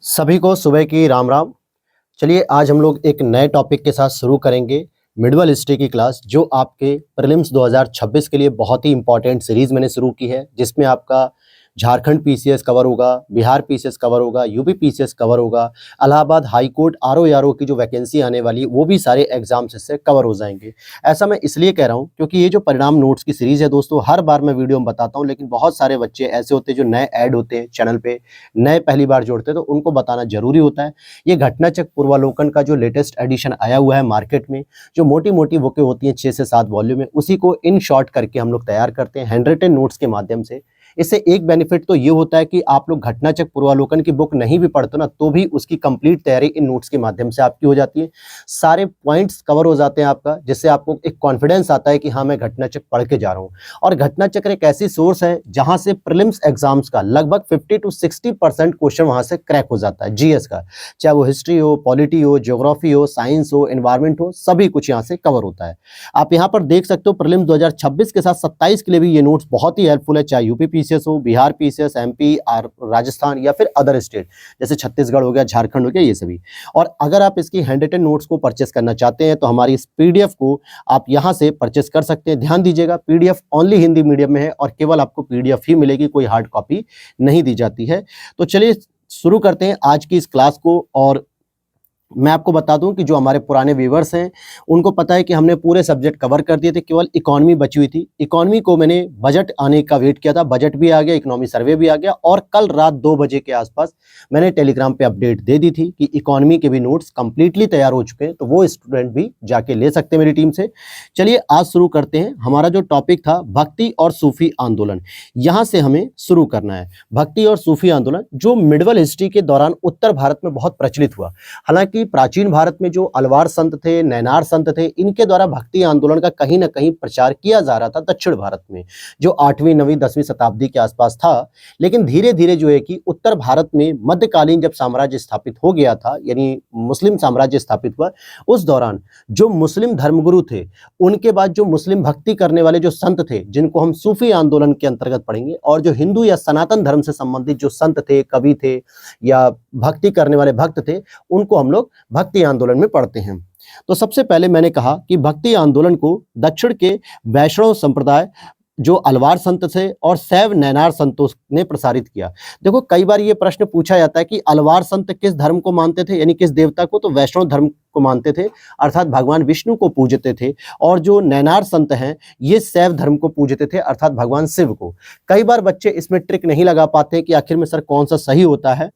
सभी को सुबह की राम राम। चलिए आज हम लोग एक नए टॉपिक के साथ शुरू करेंगे मिडवल हिस्ट्री की क्लास, जो आपके प्रीलिम्स 2026 के लिए बहुत ही इंपॉर्टेंट सीरीज मैंने शुरू की है, जिसमें आपका झारखंड पीसीएस कवर होगा, बिहार पीसीएस कवर होगा, यूपी पीसीएस कवर होगा, इलाहाबाद हाई कोर्ट आरओ यारो की जो वैकेंसी आने वाली है वो भी सारे एग्जाम्स इससे कवर हो जाएंगे। ऐसा मैं इसलिए कह रहा हूँ क्योंकि ये जो परिणाम नोट्स की सीरीज है दोस्तों, हर बार मैं वीडियो में बताता हूँ, लेकिन बहुत सारे बच्चे ऐसे होते हैं जो नए ऐड होते हैं चैनल पे, नए पहली बार जोड़ते हैं, तो उनको बताना जरूरी होता है। ये घटनाचक्र पूर्वालोकन का जो लेटेस्ट एडिशन आया हुआ है मार्केट में, जो मोटी मोटी बुकें होती हैं 6 से 7 वॉल्यूम में, उसी को इन शॉर्ट करके हम लोग तैयार करते हैं हैंड रिटन नोट्स के माध्यम से। इससे एक बेनिफिट तो ये होता है कि आप लोग घटनाचक्र पूर्वालोकन की बुक नहीं भी पढ़ते ना, तो भी उसकी कंप्लीट तैयारी इन नोट्स के माध्यम से आपकी हो जाती है। सारे पॉइंट्स कवर हो जाते हैं आपका, जिससे आपको एक कॉन्फिडेंस आता है कि हाँ मैं घटनाचक्र पढ़ के जा रहा हूँ। और घटनाचक्र एक ऐसी सोर्स है जहां से प्रीलिम्स एग्जाम्स का लगभग 50 to 60% क्वेश्चन वहां से क्रैक हो जाता है जीएस का, चाहे वो हिस्ट्री हो, पॉलिटी हो, ज्योग्राफी हो, साइंस हो, एनवायरमेंट हो, सभी कुछ यहाँ से कवर होता है। आप यहाँ पर देख सकते हो प्रीलिम्स 2026 के साथ 27 के लिए भी ये नोट्स बहुत ही हेल्पफुल है, चाहे यूपी पीसीएस हो, बिहार पीसीएस, एमपी, राजस्थान या फिर अदर स्टेट जैसे छत्तीसगढ़ हो गया, झारखंड हो गया, ये सभी। और अगर आप इसकी हैंड रिटन नोट्स को परचेस करना चाहते हैं तो हमारी इस पीडीएफ को आप यहाँ से परचेस कर सकते हैं। ध्यान दीजिएगा, पीडीएफ ओनली हिंदी मीडियम में है और केवल आपको पीडीएफ ही मिलेगी, कोई हार्ड कॉपी नहीं दी जाती है। तो चलिए शुरू करते हैं आज की इस क्लास को। और मैं आपको बता दूं कि जो हमारे पुराने व्यूअर्स हैं उनको पता है कि हमने पूरे सब्जेक्ट कवर कर दिए थे, केवल इकोनॉमी बची हुई थी। इकोनॉमी को मैंने बजट आने का वेट किया था, बजट भी आ गया, इकोनॉमी सर्वे भी आ गया, और कल रात 2 बजे के आसपास मैंने टेलीग्राम पे अपडेट दे दी थी कि इकोनॉमी के भी नोट्स कंप्लीटली तैयार हो चुके हैं, तो वो स्टूडेंट भी जाके ले सकते हैं मेरी टीम से। चलिए आज शुरू करते हैं। हमारा जो टॉपिक था भक्ति और सूफी आंदोलन, यहाँ से हमें शुरू करना है। भक्ति और सूफी आंदोलन जो मिडवल हिस्ट्री के दौरान उत्तर भारत में बहुत प्रचलित हुआ। हालांकि प्राचीन भारत में जो अलवार संत थे, नैनार संत थे, इनके द्वारा भक्ति आंदोलन का कहीं ना कहीं प्रचार किया जा रहा था दक्षिण भारत में, जो 8वीं 9वीं 10वीं शताब्दी के आसपास था। लेकिन धीरे धीरे जो है कि उत्तर भारत में मध्यकालीन जब साम्राज्य स्थापित हो गया था, यानी मुस्लिम साम्राज्य स्थापित हुआ, उस दौरान जो मुस्लिम धर्मगुरु थे, उनके बाद जो मुस्लिम भक्ति करने वाले जो संत थे, जिनको हम सूफी आंदोलन के अंतर्गत पढ़ेंगे, और जो हिंदू या सनातन धर्म से संबंधित जो संत थे, कवि थे या भक्ति करने वाले भक्त थे, उनको हम लोग भक्ति आंदोलन में पढ़ते हैं। तो सबसे पहले मैंने कहा कि भक्ति आंदोलन को दक्षिण के वैष्णव संप्रदाय, जो अलवार संत थे और शैव नैनार संतों ने प्रसारित किया। देखो कई बार ये प्रश्न पूछा जाता है कि अलवार संत किस धर्म को मानते थे, यानी किस देवता को, तो वैष्णव धर्म को मानते थे, अर्थात भगवान विष्णु को पूजते थे। और जो नैनार संत हैं ये शैव धर्म को पूजते थे, अर्थात भगवान शिव को। कई बार बच्चे इसमें ट्रिक नहीं लगा पाते कि आखिर में सर कौन सा सही होता है,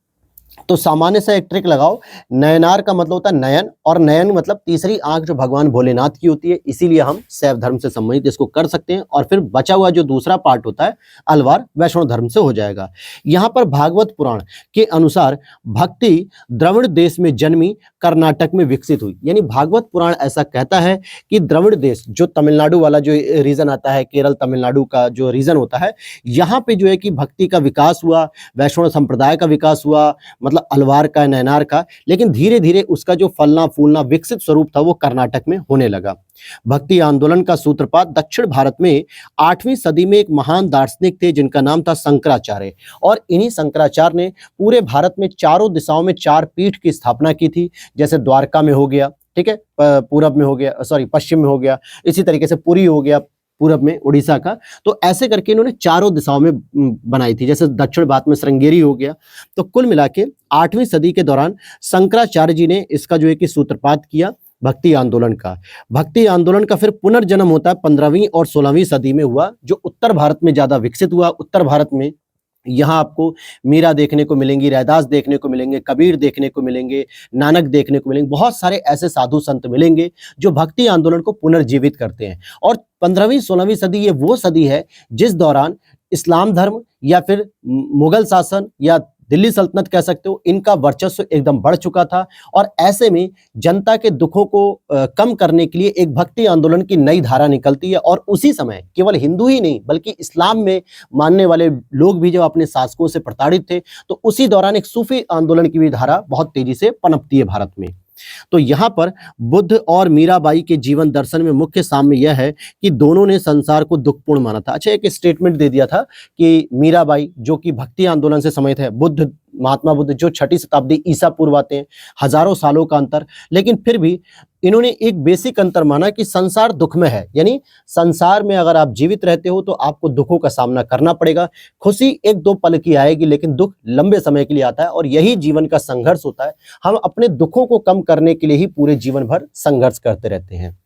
तो सामान्य सा एक ट्रिक लगाओ। नयनार का मतलब होता है नयन, और नयन मतलब तीसरी आंख जो भगवान भोलेनाथ की होती है, इसीलिए हम शैव धर्म से संबंधित इसको कर सकते हैं। और फिर बचा हुआ जो दूसरा पार्ट होता है अलवार, वैष्णव धर्म से हो जाएगा। यहाँ पर भागवत पुराण के अनुसार भक्ति द्रविड़ देश में जन्मी, कर्नाटक में विकसित हुई। यानी भागवत पुराण ऐसा कहता है कि द्रविड़ देश, जो तमिलनाडु वाला जो रीजन आता है, केरल तमिलनाडु का जो रीजन होता है, यहाँ पे जो है कि भक्ति का विकास हुआ, वैष्णव संप्रदाय का विकास हुआ, मतलब अलवार का, नैनार का। लेकिन धीरे धीरे उसका जो फलना फूलना विकसित स्वरूप था वो कर्नाटक में होने लगा। भक्ति आंदोलन का सूत्रपात दक्षिण भारत में 8वीं सदी में एक महान दार्शनिक थे जिनका नाम था शंकराचार्य। और इन्हीं शंकराचार्य ने पूरे भारत में चारों दिशाओं में 4 पीठ की स्थापना की थी। जैसे द्वारका में हो गया, ठीक है, पूरब में हो गया, सॉरी पश्चिम में हो गया, इसी तरीके से पुरी हो गया पूरब में उड़ीसा का। तो ऐसे करके इन्होंने चारों दिशाओं में बनाई थी। जैसे दक्षिण भारत में श्रृंगेरी हो गया। तो कुल मिला के 8वीं सदी के दौरान शंकराचार्य जी ने इसका जो है कि सूत्रपात किया भक्ति आंदोलन का। भक्ति आंदोलन का फिर पुनर्जन्म होता है 15वीं और 16वीं सदी में हुआ, जो उत्तर भारत में ज्यादा विकसित हुआ। उत्तर भारत में यहाँ आपको मीरा देखने को मिलेंगी, रैदास देखने को मिलेंगे, कबीर देखने को मिलेंगे, नानक देखने को मिलेंगे, बहुत सारे ऐसे साधु संत मिलेंगे जो भक्ति आंदोलन को पुनर्जीवित करते हैं। और 15वीं 16वीं सदी ये वो सदी है जिस दौरान इस्लाम धर्म या फिर मुगल शासन या दिल्ली सल्तनत कह सकते हो, इनका वर्चस्व एकदम बढ़ चुका था। और ऐसे में जनता के दुखों को कम करने के लिए एक भक्ति आंदोलन की नई धारा निकलती है। और उसी समय केवल हिंदू ही नहीं बल्कि इस्लाम में मानने वाले लोग भी जब अपने शासकों से प्रताड़ित थे, तो उसी दौरान एक सूफी आंदोलन की भी धारा बहुत तेजी से पनपती है भारत में। तो यहाँ पर बुद्ध और मीराबाई के जीवन दर्शन में मुख्य साम्य यह है कि दोनों ने संसार को दुखपूर्ण माना था। अच्छा, एक स्टेटमेंट दे दिया था कि मीराबाई जो कि भक्ति आंदोलन से संबंधित है, बुद्ध महात्मा बुद्ध जो 6ठी शताब्दी ईसा पूर्व आते हैं, हजारों सालों का अंतर, लेकिन फिर भी इन्होंने एक बेसिक अंतर माना कि संसार दुखमय है, यानी संसार में अगर आप जीवित रहते हो तो आपको दुखों का सामना करना पड़ेगा। खुशी एक दो पल की आएगी, लेकिन दुख लंबे समय के लिए आता है और यही जीवन का संघर्ष होता है। हम अपने दुखों को कम करने के लिए ही पूरे जीवन भर संघर्ष करते रहते हैं।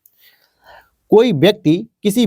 कोई व्यक्ति किसी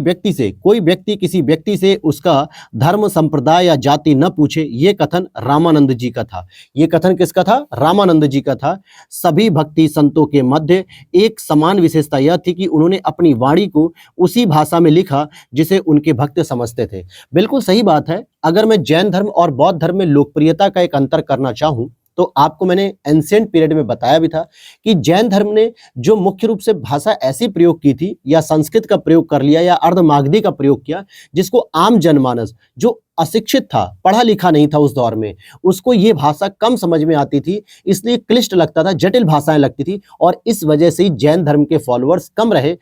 व्यक्ति से उसका धर्म, संप्रदाय या जाति न पूछे, ये कथन रामानंद जी का था। ये कथन किसका था? रामानंद जी का था। सभी भक्ति संतों के मध्य एक समान विशेषता यह थी कि उन्होंने अपनी वाणी को उसी भाषा में लिखा जिसे उनके भक्त समझते थे। बिल्कुल सही बात है। अगर मैं जैन धर्म और बौद्ध धर्म में लोकप्रियता का एक अंतर करना चाहूं तो आपको मैंने एंशिएंट पीरियड में बताया भी था कि जैन धर्म ने जो मुख्य रूप से भाषा ऐसी प्रयोग की थी, या संस्कृत का प्रयोग कर लिया या अर्धमागधी का प्रयोग किया, जिसको आम जनमानस जो अशिक्षित था, पढ़ा लिखा नहीं था उस दौर में, उसको ये भाषा कम समझ में आती थी, इसलिए क्लिष्ट लगता था, जटिल भाषाएं लगती थी और इस वजह से ही जैन धर्म के फॉलोअर्स कम रहे।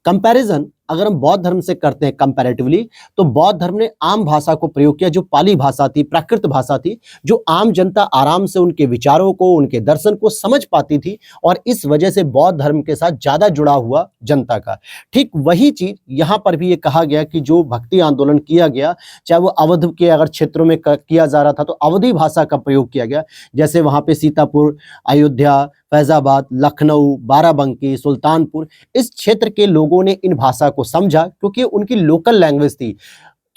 कंपैरिजन अगर हम बौद्ध धर्म से करते हैं कंपैरेटिवली, तो बौद्ध धर्म ने आम भाषा को प्रयोग किया, जो पाली भाषा थी, प्राकृत भाषा थी, जो आम जनता आराम से उनके विचारों को, उनके दर्शन को समझ पाती थी और इस वजह से बौद्ध धर्म के साथ ज्यादा जुड़ा हुआ जनता का। ठीक वही चीज यहाँ पर भी ये कहा गया कि जो भक्ति आंदोलन किया गया, चाहे वो अवध के अगर क्षेत्रों में किया जा रहा था तो अवधी भाषा का प्रयोग किया गया। जैसे वहां पे सीतापुर, अयोध्या, फैजाबाद, लखनऊ, बाराबंकी, सुल्तानपुर, इस क्षेत्र के लोगों ने इन भाषा को समझा क्योंकि उनकी लोकल लैंग्वेज थी,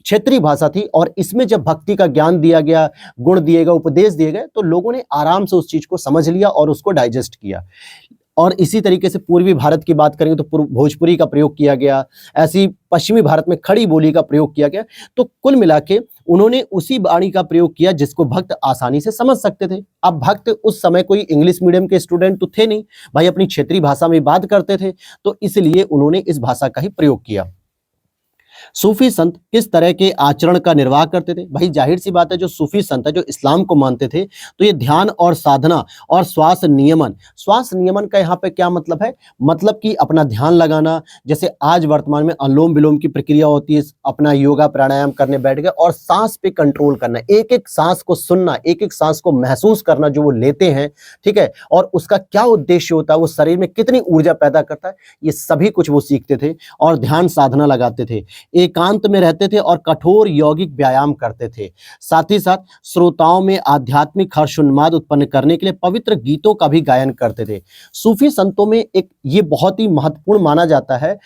क्षेत्रीय भाषा थी और इसमें जब भक्ति का ज्ञान दिया गया, गुण दिए गए, उपदेश दिए गए, तो लोगों ने आराम से उस चीज को समझ लिया और उसको डाइजेस्ट किया। और इसी तरीके से पूर्वी भारत की बात करेंगे तो भोजपुरी का प्रयोग किया गया, ऐसी पश्चिमी भारत में खड़ी बोली का प्रयोग किया गया। तो कुल मिला के उन्होंने उसी वाणी का प्रयोग किया जिसको भक्त आसानी से समझ सकते थे। अब भक्त उस समय कोई इंग्लिश मीडियम के स्टूडेंट तो थे नहीं भाई, अपनी क्षेत्रीय भाषा में बात करते थे, तो इसलिए उन्होंने इस भाषा का ही प्रयोग किया। सूफी संत किस तरह के आचरण का निर्वाह करते थे? भाई जाहिर सी बात है, जो सूफी संत है, जो इस्लाम को मानते थे, तो ये ध्यान और साधना और श्वास नियमन का यहाँ पे क्या मतलब है? मतलब कि अपना ध्यान लगाना, जैसे आज वर्तमान में अनुलोम विलोम की प्रक्रिया होती है, अपना योगा प्राणायाम करने बैठ गए और सांस पे कंट्रोल करना, एक एक सांस को सुनना, एक एक सांस को महसूस करना जो वो लेते हैं, ठीक है, और उसका क्या उद्देश्य होता है, वो शरीर में कितनी ऊर्जा पैदा करता है, ये सभी कुछ वो सीखते थे और ध्यान साधना लगाते थे, एकांत में रहते थे और कठोर यौगिक व्यायाम करते थे। साथ ही साथ श्रोताओं में आध्यात्मिक हर्ष उन्माद उत्पन्न करने के लिए पवित्र गीतों का भी गायन करते थे। सूफी संतों में एक ये बहुत ही महत्वपूर्ण माना जाता है।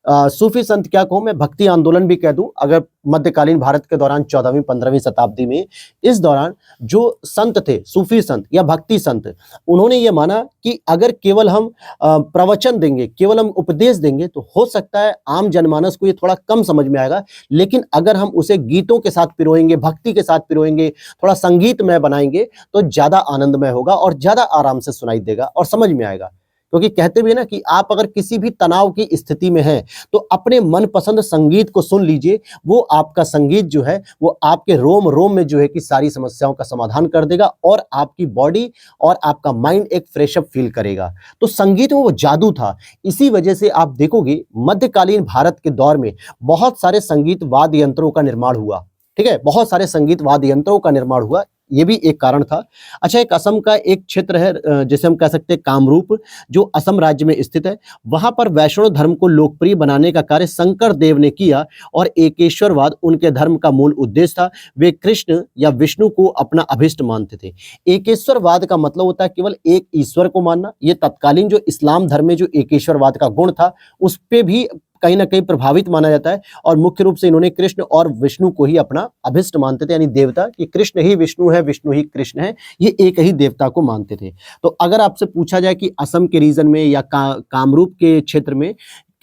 सूफी संत क्या कहूं मैं, भक्ति आंदोलन भी कह दूं, अगर मध्यकालीन भारत के दौरान 14वीं 15वीं शताब्दी में, इस दौरान जो संत थे, सूफी संत या भक्ति संत, उन्होंने ये माना कि अगर केवल हम प्रवचन देंगे, केवल हम उपदेश देंगे तो हो सकता है आम जनमानस को ये थोड़ा कम समझ में आएगा, लेकिन अगर हम उसे गीतों के साथ पिरोएंगे, भक्ति के साथ पिरोएंगे, थोड़ा संगीतमय बनाएंगे तो ज्यादा आनंदमय होगा और ज्यादा आराम से सुनाई देगा और समझ में आएगा। क्योंकि कहते भी है ना कि आप अगर किसी भी तनाव की स्थिति में हैं तो अपने मनपसंद संगीत को सुन लीजिए, वो आपका संगीत जो है वो आपके रोम रोम में जो है कि सारी समस्याओं का समाधान कर देगा और आपकी बॉडी और आपका माइंड एक फ्रेश अप फील करेगा। तो संगीत में वो जादू था। इसी वजह से आप देखोगे मध्यकालीन भारत के दौर में बहुत सारे संगीत वाद्य यंत्रों का निर्माण हुआ, ठीक है, बहुत सारे संगीत वाद्य यंत्रों का निर्माण हुआ, ये भी एक कारण था। अच्छा, एक असम का एक क्षेत्र है जिसे हम कह सकते हैं कामरूप, जो असम राज्य में स्थित है। वहां पर वैष्णव धर्म को लोकप्रिय बनाने का कार्य शंकर देव ने किया और एकेश्वरवाद उनके धर्म का मूल उद्देश्य था। वे कृष्ण या विष्णु को अपना अभिष्ट मानते थे। एकेश्वरवाद का मतलब होता है केवल एक ईश्वर को मानना। ये तत्कालीन जो इस्लाम धर्म में जो एकेश्वरवाद का गुण था उस पे भी कहीं ना कहीं प्रभावित माना जाता है और मुख्य रूप से इन्होंने कृष्ण और विष्णु को ही अपना अभिष्ट मानते थे, यानी देवता, कि कृष्ण ही विष्णु है, विष्णु ही कृष्ण है, ये एक ही देवता को मानते थे। तो अगर आपसे पूछा जाए कि असम के रीजन में या कामरूप के क्षेत्र में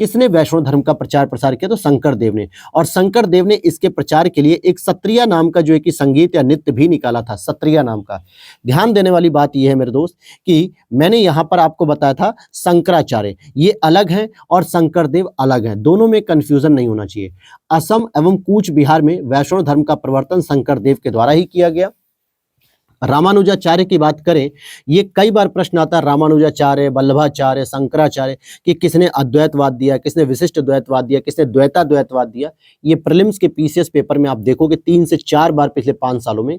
किसने वैष्णव धर्म का प्रचार प्रसार किया, तो शंकर देव ने। और शंकर देव ने इसके प्रचार के लिए एक सत्रिया नाम का जो है कि संगीत या नृत्य भी निकाला था, सत्रिया नाम का। ध्यान देने वाली बात यह है मेरे दोस्त कि मैंने यहाँ पर आपको बताया था शंकराचार्य ये अलग हैं और शंकर देव अलग हैं, दोनों में कंफ्यूजन नहीं होना चाहिए। असम एवं कूच बिहार में वैष्णव धर्म का प्रवर्तन शंकर देव के द्वारा ही किया गया। रामानुजाचार्य की बात करें, ये कई बार प्रश्न आता है, रामानुजाचार्य, वल्लभाचार्य, शंकराचार्य, कि किसने अद्वैतवाद दिया, किसने विशिष्ट द्वैतवाद दिया, किसने द्वैताद्वैतवाद दिया। ये प्रीलिम्स के पीसीएस पेपर में आप देखोगे 3 से 4 बार पिछले 5 सालों में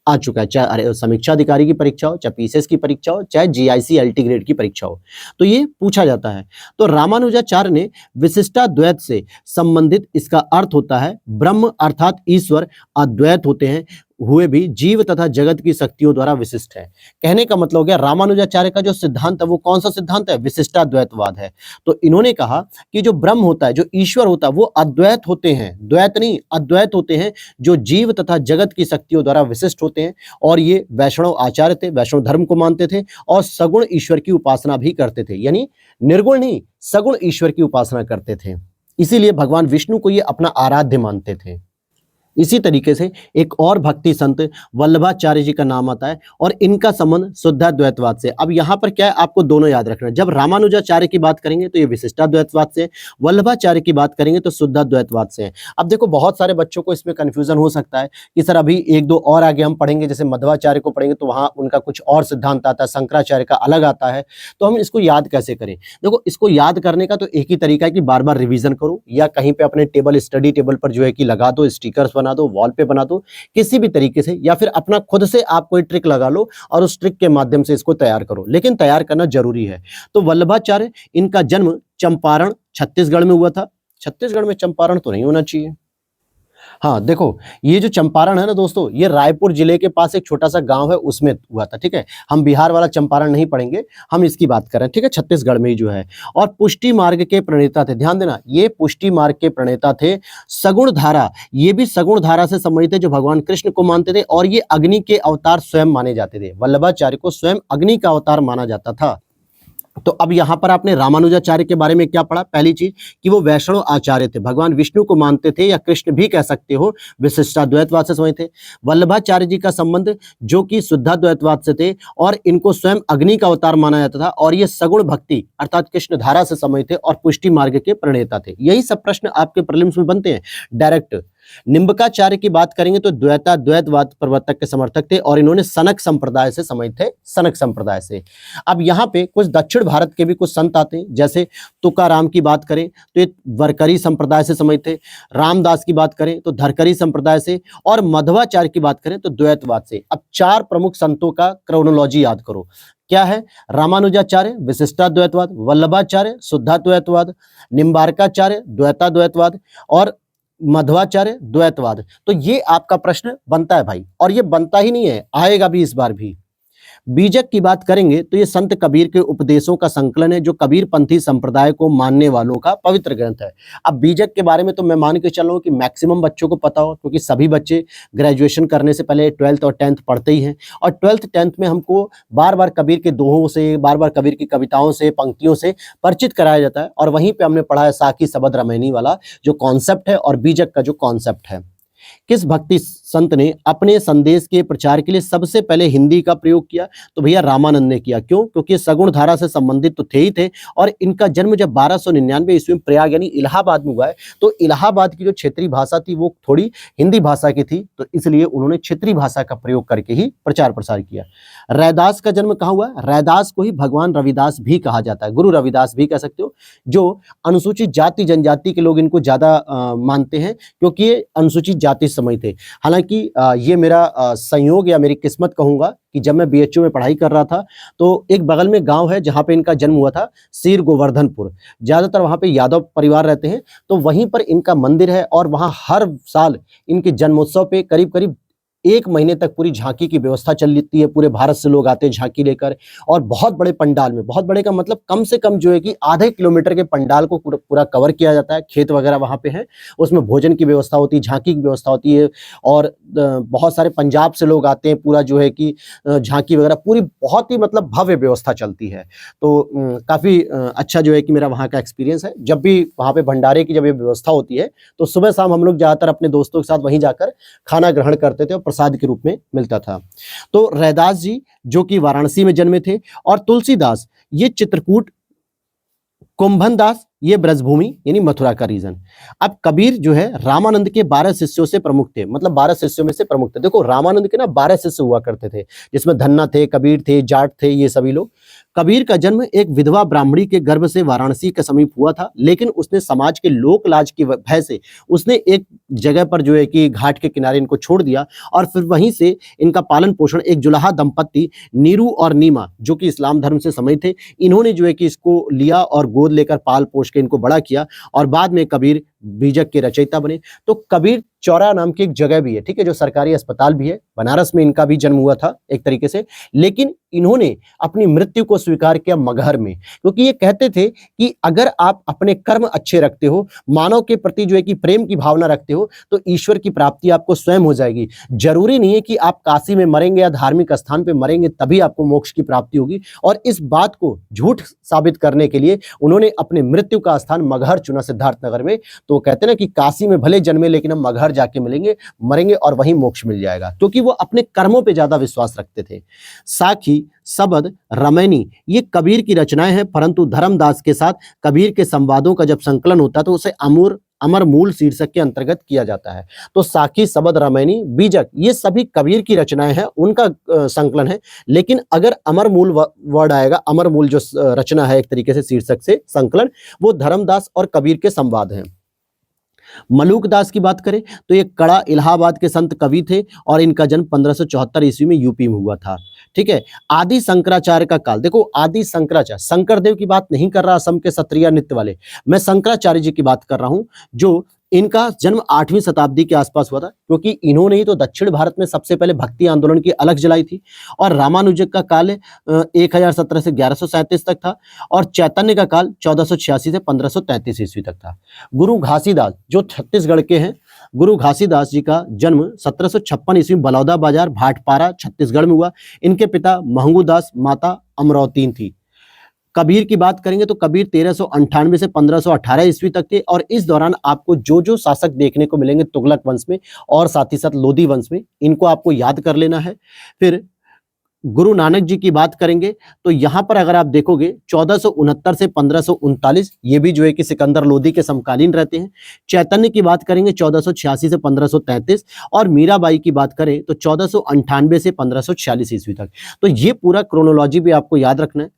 आ चुका है, चाहे समीक्षा अधिकारी की परीक्षा हो, चाहे पीसीएस की परीक्षा हो, चाहे जीआईसी एलटी ग्रेड की परीक्षा हो, तो ये पूछा जाता है। तो रामानुजाचार्य ने विशिष्टाद्वैत से संबंधित, इसका अर्थ होता है ब्रह्म अर्थात ईश्वर अद्वैत होते हैं, हुए भी जीव तथा जगत की शक्तियों द्वारा विशिष्ट है। कहने का मतलब हो गया रामानुजाचार्य का जो सिद्धांत है वो कौन सा सिद्धांत है? विशिष्टाद्वैतवाद है। तो इन्होंने कहा कि जो ब्रह्म होता है, जो ईश्वर होता है, वो अद्वैत होते हैं, द्वैत नहीं अद्वैत होते हैं, जो जीव तथा जगत की शक्तियों द्वारा विशिष्ट होते हैं। और ये वैष्णव आचार्य थे, वैष्णव धर्म को मानते थे और सगुण ईश्वर की उपासना भी करते थे, यानी निर्गुण नहीं सगुण ईश्वर की उपासना करते थे। इसीलिए भगवान विष्णु को ये अपना आराध्य मानते थे। इसी तरीके से एक और भक्ति संत वल्लभाचार्य जी का नाम आता है और इनका संबंध शुद्धाद्वैतवाद से। अब यहाँ पर क्या है, आपको दोनों याद रखना है। जब रामानुजाचार्य की बात करेंगे तो ये विशिष्टाद्वैतवाद से, वल्लभाचार्य की बात करेंगे तो शुद्धाद्वैतवाद से है। अब देखो बहुत सारे बच्चों को इसमें कंफ्यूजन हो सकता है कि सर अभी एक दो और आगे हम पढ़ेंगे, जैसे मध्वाचार्य को पढ़ेंगे तो वहाँ उनका कुछ और सिद्धांत आता है, शंकराचार्य का अलग आता है, तो हम इसको याद कैसे करें? देखो इसको याद करने का तो एक ही तरीका है कि बार बार रिवीजन करो, या कहीं पे अपने टेबल स्टडी टेबल पर जो है कि लगा दो, स्टिकर्स बना दो, वॉल पे बना दो, किसी भी तरीके से, या फिर अपना खुद से आप कोई ट्रिक लगा लो और उस ट्रिक के माध्यम से इसको तैयार करो, लेकिन तैयार करना जरूरी है। तो वल्लभाचार्य, इनका जन्म चंपारण छत्तीसगढ़ में हुआ था। छत्तीसगढ़ में चंपारण तो नहीं होना चाहिए। हाँ देखो, ये जो चंपारण है ना दोस्तों, ये रायपुर जिले के पास एक छोटा सा गांव है, उसमें हुआ था। ठीक है, हम बिहार वाला चंपारण नहीं पढ़ेंगे, हम इसकी बात कर रहे हैं। ठीक है, छत्तीसगढ़ में ही जो है। और पुष्टि मार्ग के प्रणेता थे, ध्यान देना, ये पुष्टि मार्ग के प्रणेता थे। सगुण धारा, ये भी सगुण धारा से संबंधित है, जो भगवान कृष्ण को मानते थे, और ये अग्नि के अवतार स्वयं माने जाते थे। वल्लभाचार्य को स्वयं अग्नि का अवतार माना जाता था। तो अब यहां पर आपने रामानुजाचार्य के बारे में क्या पढ़ा? पहली चीज कि वो वैष्णव आचार्य थे, भगवान विष्णु को मानते थे, या कृष्ण भी कह सकते हो, विशिष्टाद्वैतवाद से समझते थे। वल्लभाचार्य जी का संबंध जो कि शुद्धाद्वैतवाद से थे, और इनको स्वयं अग्नि का अवतार माना जाता था, और ये सगुण भक्ति अर्थात कृष्ण धारा से समझते थे, और पुष्टि मार्ग के प्रणेता थे। यही सब प्रश्न आपके प्रीलिम्स में बनते हैं डायरेक्ट। निम्बकाचार्य की बात करेंगे तो द्वैताद्वैतवाद प्रवर्तक के समर्थक थे, और इन्होंने सनक संप्रदाय से समझते थे, सनक संप्रदाय से। अब यहाँ पे कुछ दक्षिण भारत के भी कुछ संत आते हैं, जैसे तुकाराम की बात करें तो ये वरकरी संप्रदाय से समझते, रामदास की बात करें तो धरकरी संप्रदाय से, और मध्वाचार्य की बात करें तो द्वैतवाद से। अब चार प्रमुख संतों का क्रोनोलॉजी याद करो, क्या है? रामानुजाचार्य विशिष्टाद्वैतवाद, वल्लभाचार्य शुद्धाद्वैतवाद, निम्बार्काचार्य द्वैताद्वैतवाद, और मध्वाचार्य द्वैतवाद। तो ये आपका प्रश्न बनता है भाई, और ये बनता ही नहीं है, आएगा भी इस बार भी। बीजक की बात करेंगे तो ये संत कबीर के उपदेशों का संकलन है, जो कबीर पंथी संप्रदाय को मानने वालों का पवित्र ग्रंथ है। अब बीजक के बारे में तो मैं मान के चल रहा हूं कि मैक्सिमम बच्चों को पता हो, क्योंकि सभी बच्चे ग्रेजुएशन करने से पहले 12th और 10th पढ़ते ही हैं, और 12th 10th में हमको बार बार कबीर के दोहों से, बार बार कबीर की कविताओं से, पंक्तियों से परिचित कराया जाता है, और वहीं पर हमने पढ़ा है साकी सबद रमैनी वाला जो कॉन्सेप्ट है, और बीजक का जो कॉन्सेप्ट है। किस भक्ति संत ने अपने संदेश के प्रचार के लिए सबसे पहले हिंदी का प्रयोग किया? तो भैया रामानंद ने किया। क्यों? क्योंकि सगुण धारा से संबंधित तो थे ही थे, और इनका जन्म जब 1299 ईस्वी में प्रयाग यानी इलाहाबाद में हुआ है, तो इलाहाबाद की जो क्षेत्रीय भाषा थी वो थोड़ी हिंदी भाषा की थी, तो इसलिए उन्होंने क्षेत्रीय भाषा का प्रयोग करके ही प्रचार प्रसार किया। रैदास का जन्म कहाँ हुआ? रैदास को ही भगवान रविदास भी कहा जाता है, गुरु रविदास भी कह सकते हो, जो अनुसूचित जाति जनजाति के लोग इनको ज्यादा मानते हैं, क्योंकि ये अनुसूचित जाति समय थे। हालांकि ये मेरा संयोग या मेरी किस्मत कहूंगा कि जब मैं बीएचयू में पढ़ाई कर रहा था, तो एक बगल में गांव है जहां पे इनका जन्म हुआ था, सीर गोवर्धनपुर। ज्यादातर वहां पे यादव परिवार रहते हैं, तो वहीं पर इनका मंदिर है, और वहां हर साल इनके जन्मोत्सव पे करीब करीब 1 महीने तक पूरी झांकी की व्यवस्था चलती है। पूरे भारत से लोग आते हैं झांकी लेकर, और बहुत बड़े पंडाल में, बहुत बड़े का मतलब कम से कम जो है कि आधे किलोमीटर के पंडाल को पूरा कवर किया जाता है। खेत वगैरह वहाँ पे है, उसमें भोजन की व्यवस्था होती है, झांकी की व्यवस्था होती है, और बहुत सारे पंजाब से लोग आते हैं। पूरा जो है कि झांकी वगैरह पूरी बहुत ही मतलब भव्य व्यवस्था चलती है। तो काफ़ी अच्छा जो है कि मेरा वहाँ का एक्सपीरियंस है। जब भी वहाँ पे भंडारे की जब ये व्यवस्था होती है, तो सुबह शाम हम लोग ज़्यादातर अपने दोस्तों के साथ वहीं जाकर खाना ग्रहण करते थे, और प्रसाद के रूप में मिलता था। तो रैदास जी जो कि वाराणसी में जन्मे थे, और तुलसीदास ये चित्रकूट, कुंभनदास ये ब्रजभूमि यानी मथुरा का रीजन। अब कबीर जो है रामानंद के 12 शिष्यों से प्रमुख थे, मतलब 12 शिष्यों में से प्रमुख थे। देखो रामानंद के ना 12 शिष्य हुआ करते थे, जिसमें धन्ना थे, कबीर थे, जाट थे, ये सभी लोग। कबीर का जन्म एक विधवा ब्राह्मणी के गर्भ से वाराणसी के समीप हुआ था, लेकिन उसने समाज के लोक लाज की भय से उसने एक जगह पर जो है कि घाट के किनारे इनको छोड़ दिया और फिर वहीं से इनका पालन पोषण एक जुलाहा दंपत्ति नीरू और नीमा जो कि इस्लाम धर्म से समय थे, इन्होंने जो है कि इसको लिया और गोद लेकर पाल पोष के इनको बड़ा किया और बाद में कबीर बीजक के रचयिता बने। तो कबीर चौरा नाम की एक जगह भी है, ठीक है, जो सरकारी अस्पताल भी है, बनारस में इनका भी जन्म हुआ था एक तरीके से, लेकिन इन्होंने अपनी मृत्यु को स्वीकार किया मगहर में, क्योंकि ये कहते थे कि अगर आप अपने कर्म अच्छे रखते हो, मानव के प्रति जो है कि प्रेम की भावना रखते हो, तो ईश्वर की प्राप्ति आपको स्वयं हो जाएगी। जरूरी नहीं है कि आप काशी में मरेंगे या धार्मिक स्थान पे मरेंगे तभी आपको मोक्ष की प्राप्ति होगी। और इस बात को झूठ साबित करने के लिए उन्होंने अपने मृत्यु का स्थान मगहर चुना सिद्धार्थनगर में। तो वो कहते हैं ना कि काशी में भले जन्मे लेकिन हम मगहर जाके मिलेंगे, मरेंगे और वहीं मोक्ष मिल जाएगा, क्योंकि वो अपने कर्मों पे ज्यादा विश्वास रखते थे। साखी, सबद, रमैनी ये कबीर की रचनाएं हैं, परंतु धर्मदास के साथ कबीर के संवादों का जब संकलन होता है तो उसे अमर मूल शीर्षक के अंतर्गत किया जाता है। तो साखी, सबद, रमैनी, बीजक ये सभी कबीर की रचनाएं हैं, उनका संकलन है। लेकिन अगर अमर मूल वर्ड आएगा, अमर मूल जो रचना है एक तरीके से शीर्षक से संकलन, वो धर्मदास और कबीर के संवाद हैं। मलूक दास की बात करें तो ये कड़ा इलाहाबाद के संत कवि थे और इनका जन्म 1574 ईस्वी में यूपी में हुआ था। ठीक है। आदि शंकराचार्य का काल, देखो आदि शंकराचार्य, शंकरदेव की बात नहीं कर रहा असम के सत्रिया नृत्य वाले, मैं शंकराचार्य जी की बात कर रहा हूं, जो इनका जन्म 8वीं शताब्दी के आसपास हुआ था, क्योंकि इन्होंने ही तो दक्षिण भारत में सबसे पहले भक्ति आंदोलन की अलख जलाई थी। और रामानुजक का काल 1017 से 1137 तक था और चैतन्य का काल 1486 से 1533 ईस्वी तक था। गुरु घासीदास जो छत्तीसगढ़ के हैं, गुरु घासीदास जी का जन्म 1756 ईस्वी में बलौदा बाजार भाटपारा छत्तीसगढ़ में हुआ। इनके पिता महंगू दास, माता अमरौतीन थी। कबीर की बात करेंगे तो कबीर 1398 से 1518 ईस्वी तक थे और इस दौरान आपको जो जो शासक देखने को मिलेंगे तुगलक वंश में और साथ ही साथ लोधी वंश में, इनको आपको याद कर लेना है। फिर गुरु नानक जी की बात करेंगे तो यहाँ पर अगर आप देखोगे 1469 से 1539, ये भी जो है कि सिकंदर लोधी के समकालीन रहते हैं। चैतन्य की बात करेंगे 1486 से 1533 और मीराबाई की बात करें तो 1498 से 1546 ईस्वी तक। तो ये पूरा क्रोनोलॉजी भी आपको याद रखना है।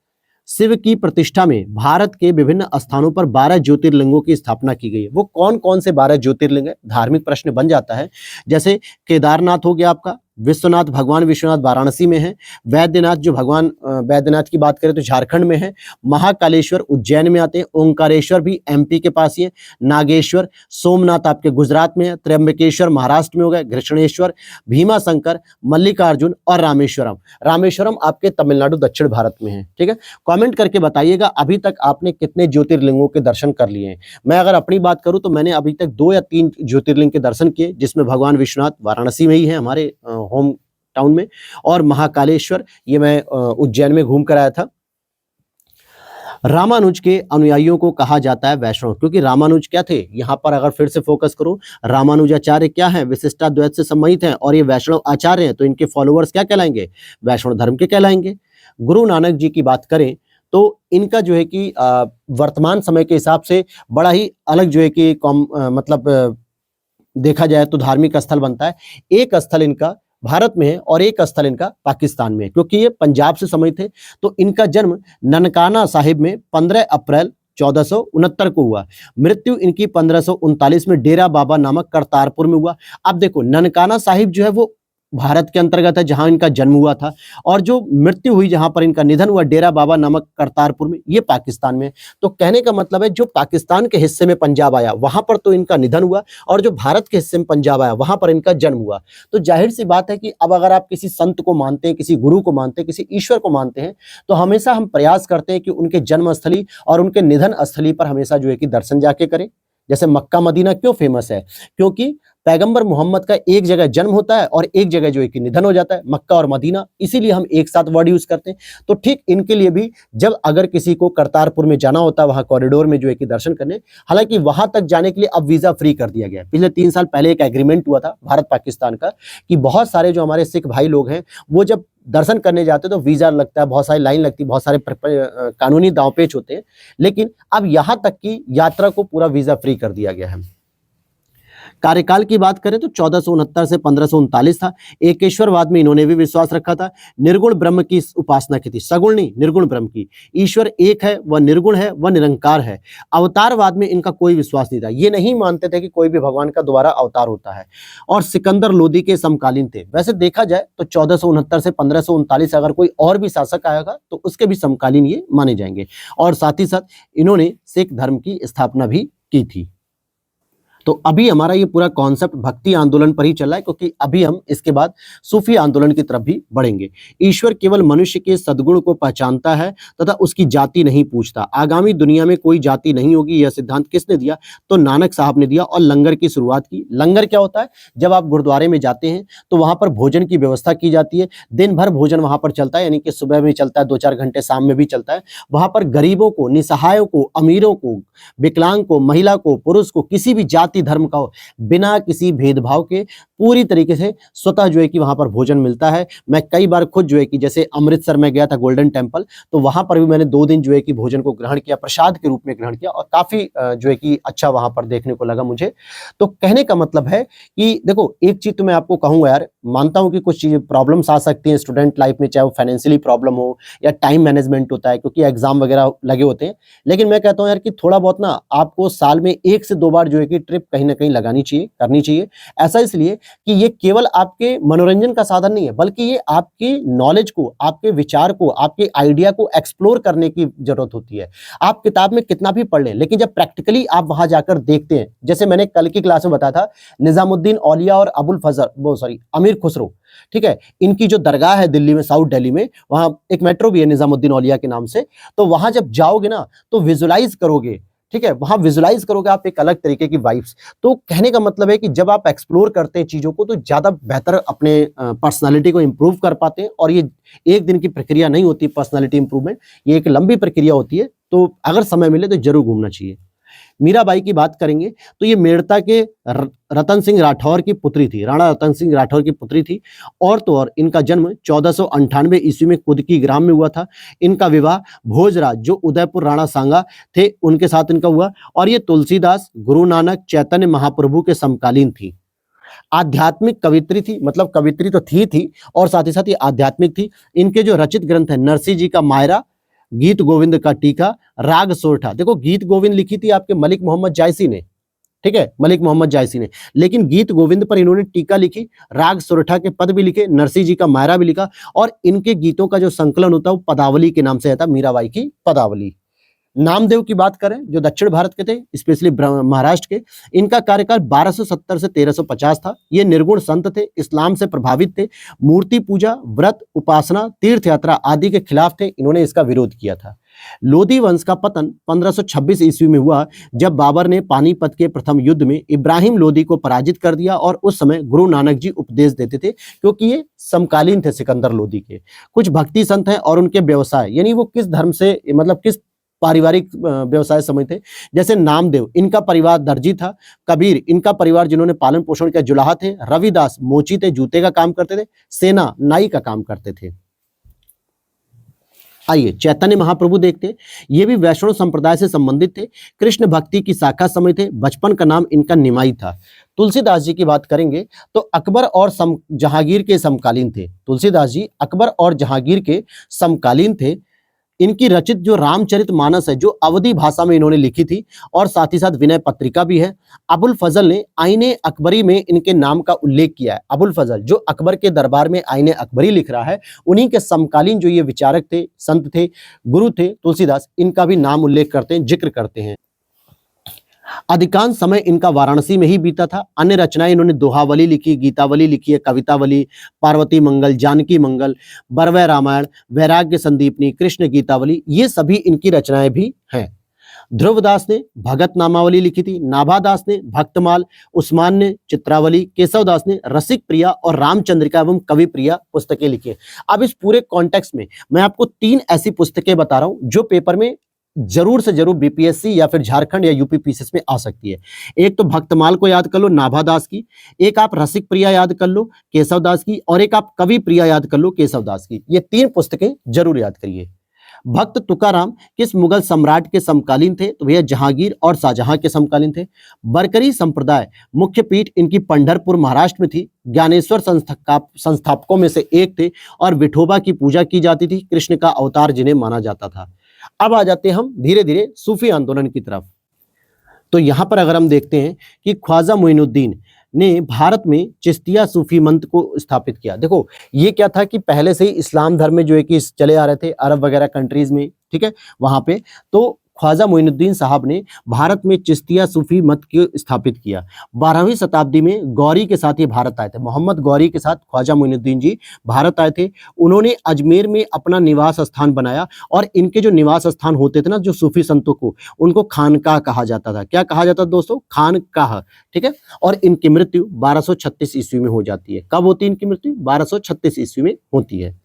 शिव की प्रतिष्ठा में भारत के विभिन्न स्थानों पर 12 ज्योतिर्लिंगों की स्थापना की गई है। वो कौन कौन से 12 ज्योतिर्लिंग है, धार्मिक प्रश्न बन जाता है। जैसे केदारनाथ हो गया आपका, विश्वनाथ भगवान विश्वनाथ वाराणसी में है, वैद्यनाथ जो भगवान वैद्यनाथ की बात करें तो झारखंड में है, महाकालेश्वर उज्जैन में आते हैं, ओंकारेश्वर भी एमपी के पास ही है, नागेश्वर सोमनाथ आपके गुजरात में है, त्र्यंबकेश्वर महाराष्ट्र में हो गया, घृष्णेश्वर, भीमाशंकर, मल्लिकार्जुन और रामेश्वरम। रामेश्वरम आपके तमिलनाडु दक्षिण भारत में है। ठीक है, कमेंट करके बताइएगा अभी तक आपने कितने ज्योतिर्लिंगों के दर्शन कर लिए हैं। मैं अगर अपनी बात करूं तो मैंने अभी तक 2 या 3 ज्योतिर्लिंग के दर्शन किए, जिसमें भगवान विश्वनाथ वाराणसी में ही है हमारे होम टाउन में, और महाकालेश्वर ये मैं उज्जैन में घूम कर आया था। रामानुज के अनुयायियों को कहा जाता है वैष्णव, क्योंकि रामानुज क्या थे, यहाँ पर अगर फिर से फोकस करो, रामानुजाचार्य क्या है, विशिष्टाद्वैत से संबंधित हैं और ये वैष्णव आचार्य हैं, तो इनके फॉलोअर्स क्या कहलाएंगे, वैष्णव धर्म के कहलाएंगे। गुरु नानक जी की बात करें तो इनका जो है कि वर्तमान समय के हिसाब से बड़ा ही अलग जो है कि मतलब देखा जाए तो धार्मिक स्थल बनता है। एक स्थल इनका भारत में है और एक स्थल इनका पाकिस्तान में है, क्योंकि ये पंजाब से समय थे। तो इनका जन्म ननकाना साहिब में 15 अप्रैल 1469 को हुआ। मृत्यु इनकी 1539 में डेरा बाबा नामक करतारपुर में हुआ। अब देखो ननकाना साहिब जो है वो भारत के अंतर्गत है, जहां इनका जन्म हुआ था, और जो मृत्यु हुई, जहां पर इनका निधन हुआ, डेरा बाबा नामक करतारपुर में, ये पाकिस्तान में। तो कहने का मतलब है जो पाकिस्तान के हिस्से में पंजाब आया वहां पर तो इनका निधन हुआ, और जो भारत के हिस्से में पंजाब आया वहां पर इनका जन्म हुआ। तो जाहिर सी बात है कि अब अगर आप किसी संत को मानते हैं, किसी गुरु को मानते हैं, किसी ईश्वर को मानते हैं, तो हमेशा हम प्रयास करते हैं कि उनके जन्म स्थली और उनके निधन स्थली पर हमेशा जो है कि दर्शन जाके करें। जैसे मक्का मदीना क्यों फेमस है, क्योंकि पैगंबर मोहम्मद का एक जगह जन्म होता है और एक जगह जो है कि निधन हो जाता है, मक्का और मदीना, इसीलिए हम एक साथ वर्ड यूज करते हैं। तो ठीक इनके लिए भी जब अगर किसी को करतारपुर में जाना होता है, वहां कॉरिडोर में जो है कि दर्शन करने, हालांकि वहां तक जाने के लिए अब वीजा फ्री कर दिया गया है। पिछले 3 साल पहले एक एग्रीमेंट हुआ था भारत पाकिस्तान का कि बहुत सारे जो हमारे सिख भाई लोग हैं वो जब दर्शन करने जाते तो वीजा लगता है, बहुत सारी लाइन लगती है, बहुत सारे कानूनी दांवपेच होते हैं, लेकिन अब यहां तक की यात्रा को पूरा वीजा फ्री कर दिया गया है। कार्यकाल की बात करें तो 1469 से 1539 था। एकेश्वरवाद में इन्होंने भी विश्वास रखा था। निर्गुण ब्रह्म की उपासना की थी, सगुण नहीं, निर्गुण ब्रह्म की। ईश्वर एक है, वह निर्गुण है, वह निरंकार है। अवतारवाद में इनका कोई विश्वास नहीं था, ये नहीं मानते थे कि कोई भी भगवान का दोबारा अवतार होता है। और सिकंदर लोदी के समकालीन थे। वैसे देखा जाए तो 1469 से 1539 अगर कोई और भी शासक आएगा तो उसके भी समकालीन ये माने जाएंगे। और साथ ही साथ इन्होंने सिख धर्म की स्थापना भी की थी। तो अभी हमारा ये पूरा कॉन्सेप्ट भक्ति आंदोलन पर ही चला है, क्योंकि अभी हम इसके बाद सूफी आंदोलन की तरफ भी बढ़ेंगे। ईश्वर केवल मनुष्य के सद्गुण को पहचानता है तथा उसकी जाति नहीं पूछता। आगामी दुनिया में कोई जाति नहीं होगी, यह सिद्धांत किसने दिया? तो नानक साहब ने दिया और लंगर की शुरुआत की। लंगर क्या होता है? जब आप गुरुद्वारे में जाते हैं तो वहां पर भोजन की व्यवस्था की जाती है। दिन भर भोजन वहां पर चलता है, यानी कि सुबह भी चलता है, 2-4 घंटे शाम में भी चलता है। वहां पर गरीबों को, निसहायों को, अमीरों को, विकलांग को, महिला को, पुरुष को, किसी भी जाति धर्म का हो, बिना किसी भेदभाव के पूरी तरीके से स्वतः जो है कि वहां पर भोजन मिलता है। मैं कई बार खुद जो है कि जैसे अमृतसर में गया था गोल्डन टेम्पल, तो वहां पर भी मैंने 2 दिन जो है कि भोजन को ग्रहण किया, प्रसाद के रूप में ग्रहण किया, और काफी जो है कि अच्छा वहां पर देखने को लगा मुझे। तो कहने का मतलब है कि देखो, एक चीज तो मैं आपको कहूंगा यार, मानता हूं कि कुछ चीजें प्रॉब्लम्स आ सकती हैं स्टूडेंट लाइफ में, चाहे वो फाइनेंशियली प्रॉब्लम हो या टाइम मैनेजमेंट होता है, क्योंकि एग्जाम वगैरह लगे होते हैं। लेकिन मैं कहता हूं यार कि थोड़ा बहुत ना आपको साल में 1 से 2 बार जो है कि ट्रिप कहीं ना कहीं लगानी चाहिए, करनी चाहिए। ऐसा इसलिए कि ये केवल आपके मनोरंजन का साधन नहीं है, बल्कि ये आपकी नॉलेज को, आपके विचार को, आपके आइडिया को एक्सप्लोर करने की जरूरत होती है। आप किताब में कितना भी पढ़ लें, लेकिन जब प्रैक्टिकली आप वहां जाकर देखते हैं, जैसे मैंने कल की क्लास में बताया था, निजामुद्दीन औलिया और अमीर खुसरो, ठीक है, इनकी जो दरगाह है दिल्ली में, साउथ दिल्ली में, वहां एक मेट्रो भी है निजामुद्दीन औलिया के नाम से। तो वहां जब जाओगे ना तो विजुलाइज करोगे, ठीक है, वहां विजुलाइज करोगे आप एक अलग तरीके की वाइब्स। तो कहने का मतलब है कि जब आप एक्सप्लोर करते हैं चीजों को तो ज्यादा बेहतर अपने पर्सनालिटी को इंप्रूव कर पाते हैं। और ये एक दिन की प्रक्रिया नहीं होती पर्सनालिटी इंप्रूवमेंट, ये एक लंबी प्रक्रिया होती है। तो अगर समय मिले तो जरूर घूमना चाहिए। मीराबाई की बात करेंगे तो ये मेड़ता के रतन सिंह राठौर की पुत्री थी, राणा रतन सिंह राठौर की पुत्री थी। और तो और इनका जन्म 1498 ईस्वी में कुदकी ग्राम में हुआ था। इनका विवाह भोजराज, जो उदयपुर राणा सांगा थे, उनके साथ इनका हुआ। और ये तुलसीदास, गुरु नानक, चैतन्य महाप्रभु के समकालीन थी। आध्यात्मिक कवित्री थी, मतलब कवित्री तो थी और साथ ही साथ ये आध्यात्मिक थी। इनके जो रचित ग्रंथ है, नरसिंह जी का मायरा, गीत गोविंद का टीका, राग सोरठा। देखो, गीत गोविंद लिखी थी आपके मलिक मोहम्मद जायसी ने, ठीक है, मलिक मोहम्मद जायसी ने, लेकिन गीत गोविंद पर इन्होंने टीका लिखी, राग सोरठा के पद भी लिखे, नरसिंह जी का मायरा भी लिखा। और इनके गीतों का जो संकलन होता है वो पदावली के नाम से आता, मीराबाई की पदावली। नामदेव की बात करें जो दक्षिण भारत के थे, स्पेशली महाराष्ट्र के, इनका कार्यकाल 1270 से 1350 था। ये निर्गुण संत थे, इस्लाम से प्रभावित थे, मूर्ति पूजा, व्रत, उपासना, तीर्थ यात्रा आदि के खिलाफ थे। इन्होंने इसका विरोध किया था। लोधी वंश का पतन 1526 ईस्वी में हुआ, जब बाबर ने पानीपत के प्रथम युद्ध में इब्राहिम लोधी को पराजित कर दिया। और उस समय गुरु नानक जी उपदेश देते थे, क्योंकि ये समकालीन थे सिकंदर लोधी के। कुछ भक्ति संत हैं और उनके व्यवसाय, यानी वो किस धर्म से, मतलब किस पारिवारिक व्यवसाय समझते, जैसे नामदेव, इनका परिवार दर्जी था। कबीर, इनका परिवार जिन्होंने पालन पोषण किया, जुलाहा थे। रविदास मोची थे, जूते का काम करते थे। सेना नाई का काम करते थे। आइए चैतन्य महाप्रभु देखते, ये भी वैष्णव संप्रदाय से संबंधित थे, कृष्ण भक्ति की शाखा समय थे। बचपन का नाम इनका निमाई था। तुलसीदास जी की बात करेंगे तो अकबर और जहांगीर के समकालीन थे। तुलसीदास जी अकबर और जहांगीर के समकालीन थे। इनकी रचित जो रामचरितमानस है, जो अवधी भाषा में इन्होंने लिखी थी, और साथ ही साथ विनय पत्रिका भी है। अबुल फजल ने आईने अकबरी में इनके नाम का उल्लेख किया है। अबुल फजल जो अकबर के दरबार में आईने अकबरी लिख रहा है, उन्हीं के समकालीन जो ये विचारक थे, संत थे, गुरु थे तुलसीदास, इनका भी नाम उल्लेख करते हैं, जिक्र करते हैं। अधिकांश समय इनका वाराणसी में ही बीता था। अन्य रचनाएं इन्होंने दोहावली लिखी, गीतावली लिखी है, कवितावली, पार्वती मंगल, जानकी मंगल, बरवै रामायण, वैराग्य संदीपनी, कृष्ण गीतावली, ये सभी इनकी रचनाएं भी हैं। ध्रुवदास ने भगत नामावली लिखी थी, नाभादास ने भक्तमाल, उस्मान ने चित्रावली, केशवदास ने रसिक प्रिया और रामचंद्रिका एवं कवि प्रिया पुस्तकें लिखी है। अब इस पूरे कॉन्टेक्स्ट में मैं आपको 3 ऐसी पुस्तकें बता रहा हूं जो पेपर में जरूर से जरूर बीपीएससी या फिर झारखंड या यूपी पीसीएस में आ सकती है। एक तो भक्तमाल को याद कर लो, नाभादास की, एक आप रसिक प्रिया याद कर लो, केशवदास की, और एक आप कवि प्रिया याद कर लो, केशवदास की। ये 3 पुस्तकें जरूर याद करिए। भक्त तुकाराम किस मुगल सम्राट के समकालीन थे? तो भैया जहांगीर और शाहजहां के समकालीन थे। बरकरी संप्रदाय मुख्य पीठ इनकी पंढरपुर महाराष्ट्र में थी। ज्ञानेश्वर संस्थापकों में से एक थे और विठोबा की पूजा की जाती थी। कृष्ण का अवतार जिन्हें माना जाता था। अब आ जाते हैं हम धीरे धीरे सूफी आंदोलन की तरफ। तो यहां पर अगर हम देखते हैं कि ख्वाजा मोइनुद्दीन ने भारत में चिश्तिया सूफी मंत्र को स्थापित किया। देखो ये क्या था कि पहले से ही इस्लाम धर्म में जो है कि चले आ रहे थे अरब वगैरह कंट्रीज में, ठीक है, वहां पे तो ख्वाजा मोइनुद्दीन साहब ने भारत में चिश्तिया सूफी मत को स्थापित किया। 12वीं शताब्दी में गौरी के साथ ये भारत आए थे। मोहम्मद गौरी के साथ ख्वाजा मोइनुद्दीन जी भारत आए थे। उन्होंने अजमेर में अपना निवास स्थान बनाया और इनके जो निवास स्थान होते थे ना, जो सूफी संतों को, उनको खानकाह कहा जाता था। क्या कहा जाता था दोस्तों? खानकाह, ठीक है। और इनकी मृत्यु 1236 ईस्वी में हो जाती है। कब होती है इनकी मृत्यु? 1236 ईस्वी में होती है।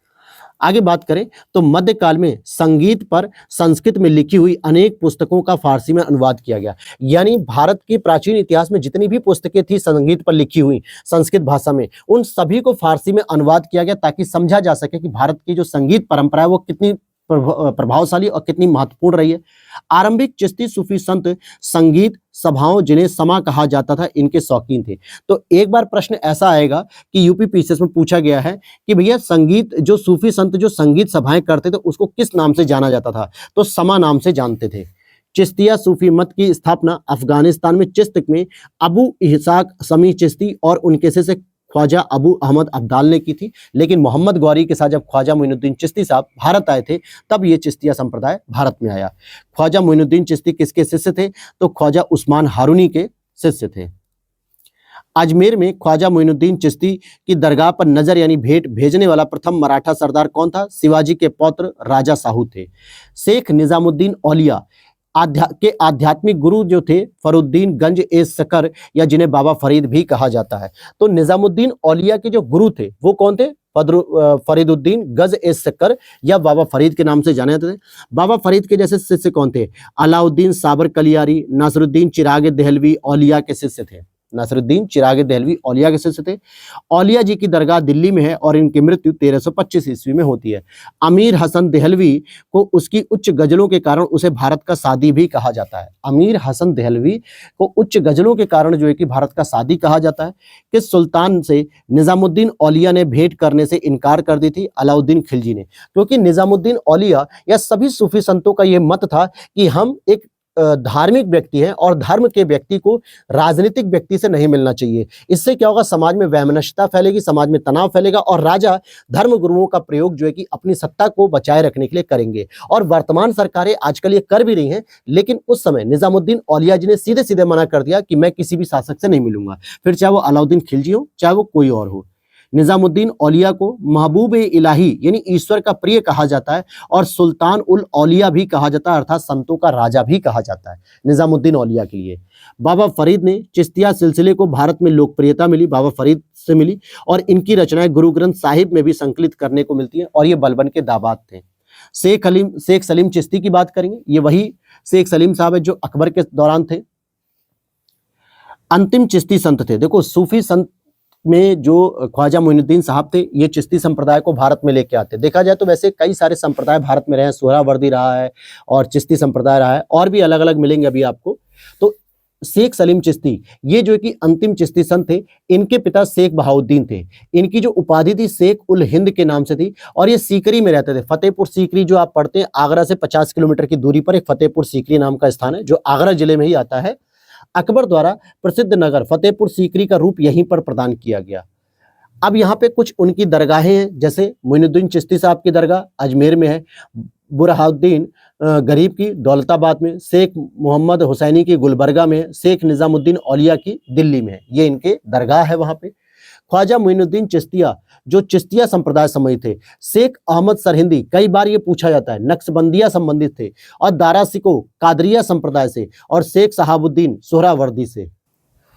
आगे बात करें तो मध्यकाल में संगीत पर संस्कृत में लिखी हुई अनेक पुस्तकों का फारसी में अनुवाद किया गया। यानी भारत के प्राचीन इतिहास में जितनी भी पुस्तकें थी संगीत पर लिखी हुई संस्कृत भाषा में, उन सभी को फारसी में अनुवाद किया गया ताकि समझा जा सके कि भारत की जो संगीत परंपरा है वो कितनी प्रभावशाली और कितनी महत्वपूर्ण रही है। आरंभिक चिश्ती सूफी संत संगीत सभाओं, जिन्हें समा कहा जाता था, इनके शौकीन थे। तो एक बार प्रश्न ऐसा आएगा कि यूपी पीसीएस में पूछा गया है कि भैया संगीत, जो सूफी संत जो संगीत सभाएं करते थे उसको किस नाम से जाना जाता था? तो समा नाम से जानते थे। चिश्तिया सूफी मत की स्थापना अफगानिस्तान में चिश्त में अबू इसाक समी चिश्ती और उनके से ख्वाजा अबू अहमद अब्दाल ने की थी। लेकिन मोहम्मद गौरी के साथ जब ख्वाजा मोइनुद्दीन चिश्ती साहब भारत आए थे तब ये चिश्तिया संप्रदाय भारत में आया। ख्वाजा मोइनुद्दीन चिश्ती किसके शिष्य थे? तो ख्वाजा उस्मान हारूनी के शिष्य थे। अजमेर में ख्वाजा मोइनुद्दीन चिश्ती की दरगाह पर नजर यानी भेंट भेजने वाला प्रथम मराठा सरदार कौन था? शिवाजी के पौत्र राजा साहू थे। शेख निजामुद्दीन औलिया के आध्यात्मिक गुरु जो थे फरुद्दीन गंज ए सकर, या जिन्हें बाबा फरीद भी कहा जाता है। तो निजामुद्दीन औलिया के जो गुरु थे वो कौन थे? फरीदुद्दीन गज ए सकर या बाबा फरीद के नाम से जाने जाते थे। बाबा फरीद के जैसे शिष्य कौन थे? अलाउद्दीन साबर कलियारी, नासरुद्दीन चिराग देहलवी औलिया के शिष्य थे। नासरुद्दीन चिराग देहलवी औलिया के शिष्य थे। औलिया जी की दरगाह दिल्ली में है और इनकी मृत्यु 1325 ईस्वी में होती है। अमीर हसन देहलवी को उसकी उच्च गजलों के कारण उसे भारत का सादी भी कहा जाता है। अमीर हसन देहलवी को उच्च गजलों के कारण जो है कि भारत का सादी कहा जाता है। किस सुल्तान से निजामुद्दीन औलिया ने भेंट करने से इनकार कर दी थी? अलाउद्दीन खिलजी ने। क्योंकि निजामुद्दीन औलिया या सभी सूफी संतों का यह मत था कि हम एक धार्मिक व्यक्ति हैं और धर्म के व्यक्ति को राजनीतिक व्यक्ति से नहीं मिलना चाहिए। इससे क्या होगा? समाज में वैमनस्यता फैलेगी, समाज में तनाव फैलेगा और राजा धर्म गुरुओं का प्रयोग जो है कि अपनी सत्ता को बचाए रखने के लिए करेंगे। और वर्तमान सरकारें आजकल ये कर भी रही हैं, लेकिन उस समय निजामुद्दीन औलिया जी ने सीधे सीधे मना कर दिया कि मैं किसी भी शासक से नहीं मिलूंगा, फिर चाहे वो अलाउद्दीन खिलजी हो चाहे वो कोई और हो। निजामुद्दीन औलिया को महबूब इलाही यानी ईश्वर का प्रिय कहा जाता है और सुल्तान उल औलिया भी कहा जाता है, अर्थात संतों का राजा भी कहा जाता है निजामुद्दीन औलिया के लिए। बाबा फरीद ने चिश्तिया सिलसिले को भारत में लोकप्रियता मिली, बाबा फरीद से मिली, और इनकी रचनाएं गुरु ग्रंथ साहिब में भी संकलित करने को मिलती हैं और ये बलबन के दामाद थे। शेख सलीम चिश्ती की बात करेंगे, ये वही शेख सलीम साहब है जो अकबर के दौरान थे। अंतिम चिश्ती संत थे। देखो सूफी संत में जो ख्वाजा मोइनुद्दीन साहब थे ये चिश्ती संप्रदाय को भारत में लेके आते। देखा जाए तो वैसे कई सारे संप्रदाय भारत में रहे हैं, सोहरावर्दी रहा है और चिश्ती संप्रदाय रहा है और भी अलग अलग मिलेंगे अभी आपको। तो शेख सलीम चिश्ती ये जो कि अंतिम चिश्ती संत थे, इनके पिता शेख बहाउद्दीन थे। इनकी जो उपाधि थी शेख उल हिंद के नाम से थी और ये सीकरी में रहते थे। फतेहपुर सीकरी जो आप पढ़ते हैं, आगरा से 50 किलोमीटर की दूरी पर एक फतेहपुर सीकरी नाम का स्थान है जो आगरा जिले में ही आता है। अकबर द्वारा प्रसिद्ध नगर फतेहपुर सीकरी का रूप यहीं पर प्रदान किया गया। अब यहाँ पे कुछ उनकी दरगाहें हैं, जैसे मोइनुद्दीन चिश्ती साहब की दरगाह अजमेर में है, बुरहाउद्दीन गरीब की दौलताबाद में, शेख मोहम्मद हुसैनी की गुलबर्गा में, शेख निजामुद्दीन औलिया की दिल्ली में, ये इनके दरगाह है वहाँ पे। ख्वाजा मोइनुद्दीन चिश्तिया जो चिश्तिया संप्रदाय समझ थे, शेख अहमद सरहिंदी, कई बार ये पूछा जाता है, नक्शबंदिया संबंधित थे और दारा सिको कादरिया संप्रदाय से और शेख शहाबुद्दीन सोहरावर्दी से।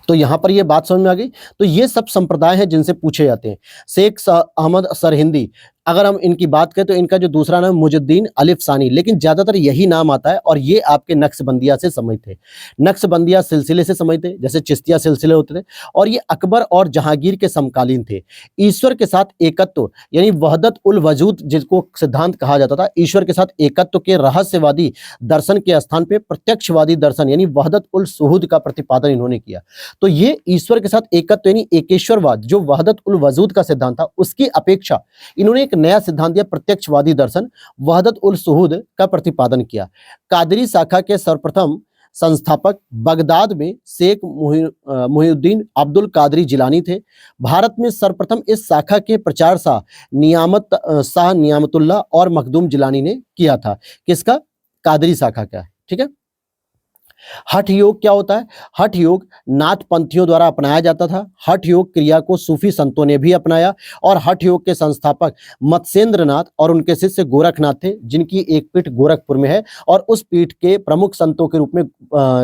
तो यहाँ पर ये बात समझ में आ गई। तो ये सब संप्रदाय हैं जिनसे पूछे जाते हैं। शेख अहमद सरहिंदी अगर हम इनकी बात करें तो इनका जो दूसरा नाम मुजुद्दीन अलिफ सानी, लेकिन ज्यादातर यही नाम आता है और ये आपके नक्शबंदिया से संबंधित थे, नक्शबंदिया सिलसिले से संबंधित थे, जैसे चिश्तिया सिलसिले होते थे। और ये अकबर और जहांगीर के समकालीन थे। ईश्वर के साथ एकत्व यानी वहदत उल वजूद जिसको सिद्धांत कहा जाता था, ईश्वर के साथ एकत्व के रहस्यवादी दर्शन के स्थान पे प्रत्यक्षवादी दर्शन यानी वहदत उल सुहूद का प्रतिपादन इन्होंने किया। तो ये ईश्वर के साथ एकत्व यानी एकेश्वरवाद जो वहदत उल वजूद का सिद्धांत था उसकी अपेक्षा इन्होंने एक नया सिद्धांत दिया, प्रत्यक्षवादी दर्शन वहदत उल सुहूद का प्रतिपादन किया। कादरी शाखा के सर्वप्रथम संस्थापक बगदाद में शेख मुहिउद्दीन अब्दुल कादरी जिलानी थे। भारत में सर्वप्रथम इस शाखा के प्रचार शाह नियामतुल्लाह और मखदूम जिलानी ने किया था। किसका? कादरी शाखा का। ठीक है। हठ योग क्या होता है? हठ योग नाथ पंथियों द्वारा अपनाया जाता था। हठ योग क्रिया को सूफी संतों ने भी अपनाया और हठ योग के संस्थापक मत्स्येंद्र नाथ और उनके शिष्य गोरखनाथ थे, जिनकी एक पीठ गोरखपुर में है और उस पीठ के प्रमुख संतों के रूप में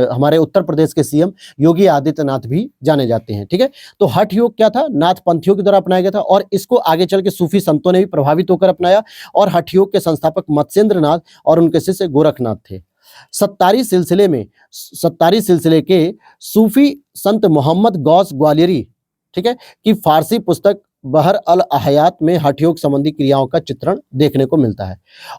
हमारे उत्तर प्रदेश के सीएम योगी आदित्यनाथ भी जाने जाते हैं। ठीक है। तो हठ योग क्या था? नाथ पंथियों के द्वारा अपनाया गया था और इसको आगे चल के सूफी संतों ने भी प्रभावित होकर अपनाया और हठ योग के संस्थापक मत्स्येंद्र नाथ और उनके शिष्य गोरखनाथ थे। सत्तारी सिलसिले के सूफी संत मोहम्मद गौस ग्वालियरी, ठीक है, की फारसी पुस्तक बहर अल हयात में हठ योग संबंधी क्रियाओं का चित्रण देखने को मिलता है।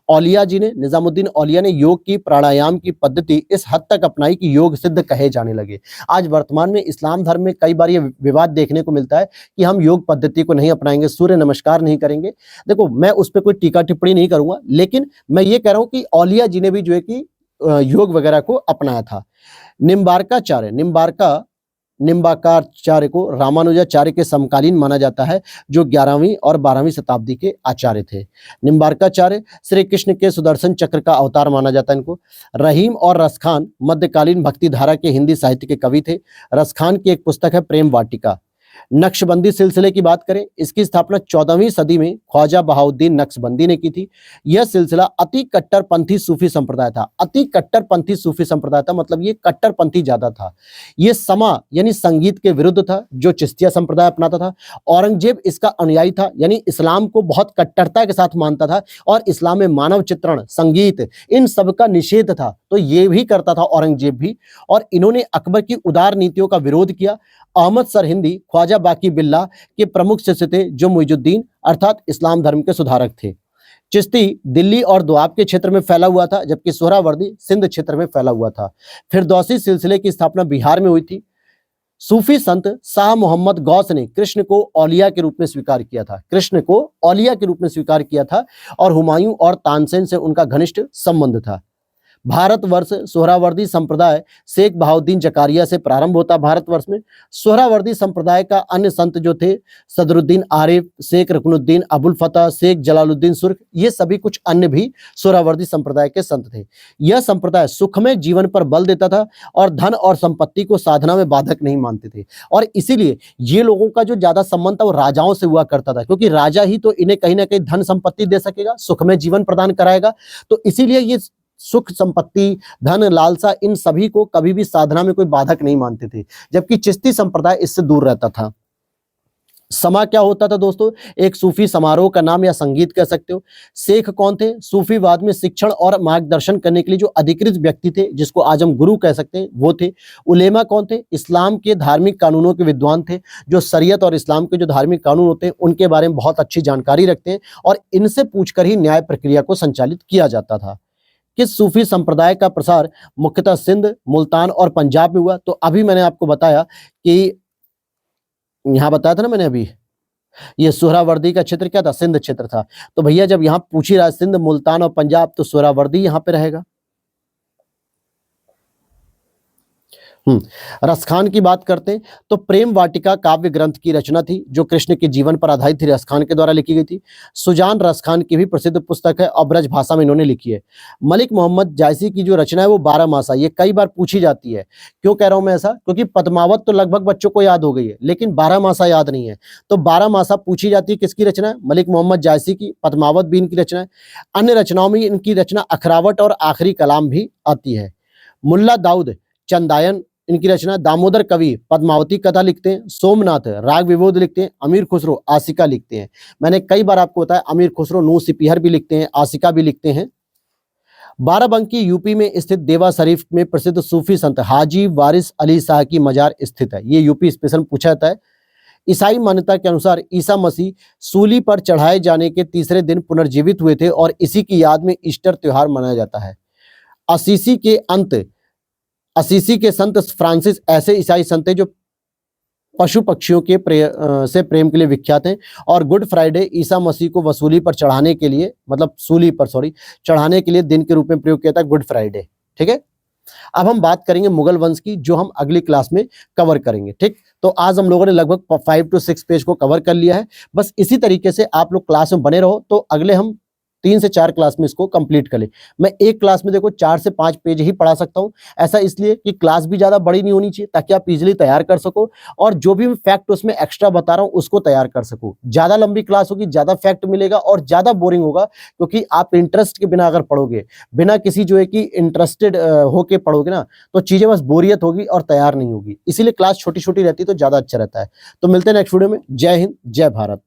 औलिया जी ने, निजामुद्दीन औलिया ने योग की प्राणायाम की पद्धति इस हद तक अपनाई कि योग सिद्ध कहे जाने लगे। आज वर्तमान में इस्लाम धर्म में कई बार ये विवाद देखने को मिलता है कि हम योग पद्धति को नहीं अपनाएंगे, सूर्य नमस्कार नहीं करेंगे। देखो, मैं उस पर कोई टीका टिप्पणी नहीं करूंगा, लेकिन मैं ये कह रहा हूं कि औलिया जी ने भी जो है कि योग वगैरह को अपनाया था। निम्बार्काचार्य को रामानुजाचार्य के समकालीन माना जाता है, जो 11वीं और 12वीं शताब्दी के आचार्य थे। निम्बार्काचार्य श्री कृष्ण के सुदर्शन चक्र का अवतार माना जाता है इनको। रहीम और रसखान मध्यकालीन भक्ति धारा के हिंदी साहित्य के कवि थे। रसखान की एक पुस्तक है प्रेम वाटिका। नक्शबंदी सिलसिले की बात करें, इसकी स्थापना 14वीं सदी में ख्वाजा बहाउद्दीन नक्शबंदी ने की थी। यह सिलसिला अति कट्टरपंथी सूफी संप्रदाय था। अति कट्टरपंथी सूफी संप्रदाय था मतलब ये कट्टरपंथी ज्यादा था। ये समा यानी संगीत के विरुद्ध था, जो चिश्तिया संप्रदाय अपनाता था। औरंगजेब इसका अनुयायी था, यानी इस्लाम को बहुत कट्टरता के साथ मानता था और इस्लाम में मानव चित्रण, संगीत, इन सब का निषेध था। तो ये भी करता था औरंगजेब भी, और इन्होंने अकबर की उदार नीतियों का विरोध किया। अहमद सरहिंदी ख्वाजा बाकी बिल्ला के प्रमुख शिष्य थे, जो मुइजुद्दीन अर्थात इस्लाम धर्म के सुधारक थे। चिश्ती दिल्ली और दोआब के क्षेत्र में फैला हुआ था, जबकि सोहरावर्दी सिंध क्षेत्र में फैला हुआ था। फिरदौसी सिलसिले की स्थापना बिहार में हुई थी। सूफी संत शाह मोहम्मद गौस ने कृष्ण को औलिया के रूप में स्वीकार किया था। कृष्ण को औलिया के रूप में स्वीकार किया था और हुमायूं और तानसेन से उनका घनिष्ठ संबंध था। भारतवर्ष सोहरावर्दी संप्रदाय शेख बहाउद्दीन जकारिया से प्रारंभ होता। भारतवर्ष में सोहरावर्दी संप्रदाय का अन्य संत जो थे, सदरुद्दीन आरिफ, शेख रुकनुद्दीन अबुल फतह, शेख जलालुद्दीन सुर्ख, ये सभी कुछ अन्य भी सोहरावर्दी संप्रदाय के संत थे। यह संप्रदाय सुखमय जीवन पर बल देता था और धन और संपत्ति को साधना में बाधक नहीं मानते थे, और इसीलिए ये लोगों का जो ज्यादा संबंध था वो राजाओं से हुआ करता था, क्योंकि राजा ही तो इन्हें कहीं ना कहीं धन संपत्ति दे सकेगा, सुखमय जीवन प्रदान कराएगा। तो इसीलिए ये सुख, संपत्ति, धन, लालसा, इन सभी को कभी भी साधना में कोई बाधक नहीं मानते थे, जबकि चिश्ती संप्रदाय इससे दूर रहता था। समा क्या होता था दोस्तों? एक सूफी समारोह का नाम या संगीत कह सकते हो। शेख कौन थे? सूफीवाद में शिक्षण और मार्गदर्शन करने के लिए जो अधिकृत व्यक्ति थे, जिसको आज हम गुरु कह सकते हैं, वो थे। उलेमा कौन थे? इस्लाम के धार्मिक कानूनों के विद्वान थे, जो शरीयत और इस्लाम के जो धार्मिक कानून होते हैं उनके बारे में बहुत अच्छी जानकारी रखते हैं, और इनसे पूछकर ही न्याय प्रक्रिया को संचालित किया जाता था। किस सूफी संप्रदाय का प्रसार मुख्यतः सिंध, मुल्तान और पंजाब में हुआ? तो अभी मैंने आपको बताया कि यहां बताया था ना मैंने अभी, ये सोहरावर्दी का क्षेत्र क्या था? सिंध क्षेत्र था। तो भैया जब यहां पूछ ही रहा है सिंध, मुल्तान और पंजाब, तो सोहरावर्दी यहां पे रहेगा। रसखान की बात करते हैं तो प्रेम वाटिका काव्य ग्रंथ की रचना थी, जो कृष्ण के जीवन पर आधारित थी, रसखान के द्वारा लिखी गई थी। सुजान रसखान की भी प्रसिद्ध पुस्तक है और ब्रज भाषा में इन्होंने लिखी है। मलिक मोहम्मद जायसी की जो रचना है वो 12 मासा, ये कई बार पूछी जाती है। क्यों कह रहा हूं मैं ऐसा? क्योंकि पद्मावत तो लगभग बच्चों को याद हो गई है, लेकिन 12 मासा याद नहीं है। तो 12 मासा पूछी जाती है, किसकी रचना है? मलिक मोहम्मद जायसी की। पद्मावत भी इनकी रचना है। अन्य रचनाओं में इनकी रचना अखरावट और आखिरी कलाम भी आती है। मुल्ला दाऊद चंदायन इनकी रचना, दामोदर कवि पद्मावती कथा लिखते हैं, सोमनाथ राग विबोध लिखते हैं, अमीर खुसरो आशिका लिखते हैं। मैंने कई बार आपको बताया अमीर खुसरो नूह सिपिहर भी लिखते हैं, आशिका भी लिखते हैं। बाराबंकी यूपी में स्थित देवा शरीफ में प्रसिद्ध सूफी संत हाजी वारिस अली शाह की मजार स्थित है। ये यूपी स्पेशल पूछा जाता है। ईसाई मान्यता के अनुसार ईसा मसीह सूली पर चढ़ाए जाने के तीसरे दिन पुनर्जीवित हुए थे और इसी की याद में ईस्टर त्योहार मनाया जाता है। असीसी के संत फ्रांसिस ऐसे ईसाई संत हैं जो पशु पक्षियों के से प्रेम के लिए विख्यात हैं। और गुड फ्राइडे ईसा मसीह को वसूली पर चढ़ाने के लिए, मतलब सूली पर चढ़ाने के लिए दिन के रूप में प्रयोग किया था गुड फ्राइडे। ठीक है, अब हम बात करेंगे मुगल वंश की, जो हम अगली क्लास में कवर करेंगे। ठीक, तो आज हम लोगों ने लगभग 5 to 6 पेज को कवर कर लिया है। बस इसी तरीके से आप लोग क्लास में बने रहो, तो अगले हम 3 से 4 क्लास में इसको कंप्लीट कर ले। मैं एक क्लास में देखो 4 से 5 पेज ही पढ़ा सकता हूँ। ऐसा इसलिए कि क्लास भी ज़्यादा बड़ी नहीं होनी चाहिए, ताकि आप इजीली तैयार कर सको और जो भी फैक्ट उसमें एक्स्ट्रा बता रहा हूँ उसको तैयार कर सको। ज़्यादा लंबी क्लास होगी, ज़्यादा फैक्ट मिलेगा और ज़्यादा बोरिंग होगा, क्योंकि आप इंटरेस्ट के बिना अगर पढ़ोगे, बिना किसी जो है कि इंटरेस्टेड होके पढ़ोगे ना, तो चीज़ें बस बोरियत होगी और तैयार नहीं होगी। इसीलिए क्लास छोटी छोटी रहती है तो ज़्यादा अच्छा रहता है। तो मिलते हैं नेक्स्ट वीडियो में। जय हिंद, जय भारत।